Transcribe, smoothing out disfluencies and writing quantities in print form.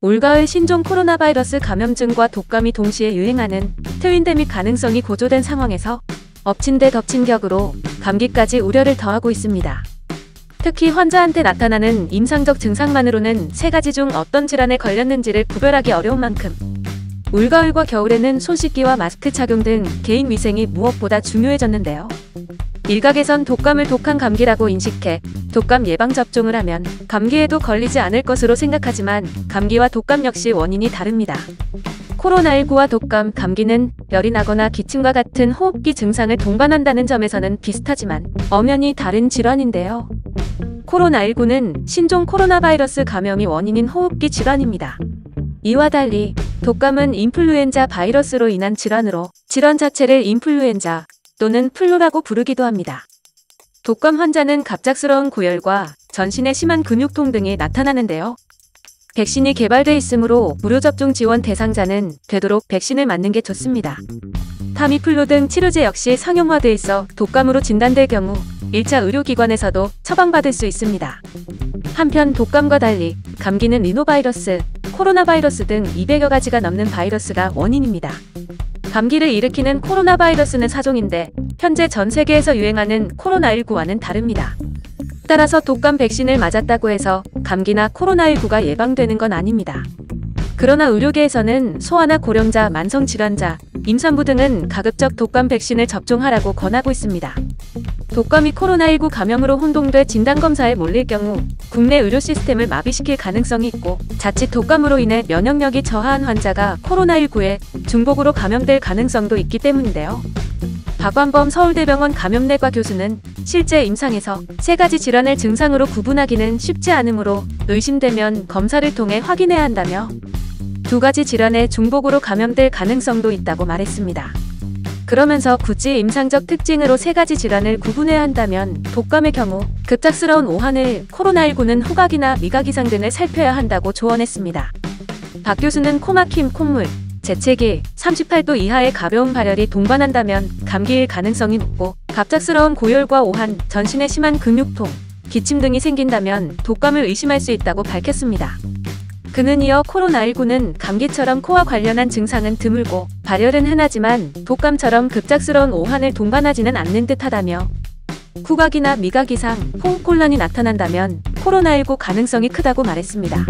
올가을 신종 코로나 바이러스 감염증과 독감이 동시에 유행하는 트윈데믹 가능성이 고조된 상황에서 엎친 데 덮친 격으로 감기까지 우려를 더하고 있습니다. 특히 환자한테 나타나는 임상적 증상만으로는 세 가지 중 어떤 질환에 걸렸는지를 구별하기 어려운 만큼 올가을과 겨울에는 손 씻기와 마스크 착용 등 개인 위생이 무엇보다 중요해졌는데요. 일각에선 독감을 독한 감기라고 인식해 독감 예방접종을 하면 감기에도 걸리지 않을 것으로 생각하지만 감기와 독감 역시 원인이 다릅니다. 코로나19와 독감, 감기는 열이 나거나 기침과 같은 호흡기 증상을 동반한다는 점에서는 비슷하지만 엄연히 다른 질환인데요. 코로나19는 신종 코로나 바이러스 감염이 원인인 호흡기 질환입니다. 이와 달리 독감은 인플루엔자 바이러스로 인한 질환으로 질환 자체를 인플루엔자 또는 플루라고 부르기도 합니다. 독감 환자는 갑작스러운 고열과 전신에 심한 근육통 등이 나타나는데요. 백신이 개발돼 있으므로 무료접종 지원 대상자는 되도록 백신을 맞는 게 좋습니다. 타미플루 등 치료제 역시 상용화돼 있어 독감으로 진단될 경우 1차 의료기관에서도 처방받을 수 있습니다. 한편 독감과 달리 감기는 리노바이러스, 코로나 바이러스 등 200여 가지가 넘는 바이러스가 원인입니다. 감기를 일으키는 코로나 바이러스는 사종인데 현재 전 세계에서 유행하는 코로나19와는 다릅니다. 따라서 독감 백신을 맞았다고 해서 감기나 코로나19가 예방되는 건 아닙니다. 그러나 의료계에서는 소아나 고령자, 만성질환자, 임산부 등은 가급적 독감 백신을 접종하라고 권하고 있습니다. 독감이 코로나19 감염으로 혼동돼 진단검사에 몰릴 경우 국내 의료 시스템을 마비시킬 가능성이 있고 자칫 독감으로 인해 면역력이 저하한 환자가 코로나19에 중복으로 감염될 가능성도 있기 때문인데요. 박완범 서울대병원 감염내과 교수는 실제 임상에서 세 가지 질환을 증상으로 구분하기는 쉽지 않으므로 의심되면 검사를 통해 확인해야 한다며 두 가지 질환에 중복으로 감염될 가능성도 있다고 말했습니다. 그러면서 굳이 임상적 특징으로 세 가지 질환을 구분해야 한다면 독감의 경우 급작스러운 오한을, 코로나19는 후각이나 미각 이상 등을 살펴야 한다고 조언했습니다. 박 교수는 코막힘, 콧물, 재채기, 38도 이하의 가벼운 발열이 동반한다면 감기일 가능성이 높고 갑작스러운 고열과 오한, 전신에 심한 근육통, 기침 등이 생긴다면 독감을 의심할 수 있다고 밝혔습니다. 그는 이어 코로나19는 감기처럼 코와 관련한 증상은 드물고 발열은 흔하지만 독감처럼 급작스러운 오한을 동반하지는 않는 듯하다며 후각이나 미각 이상, 호흡곤란이 나타난다면 코로나19 가능성이 크다고 말했습니다.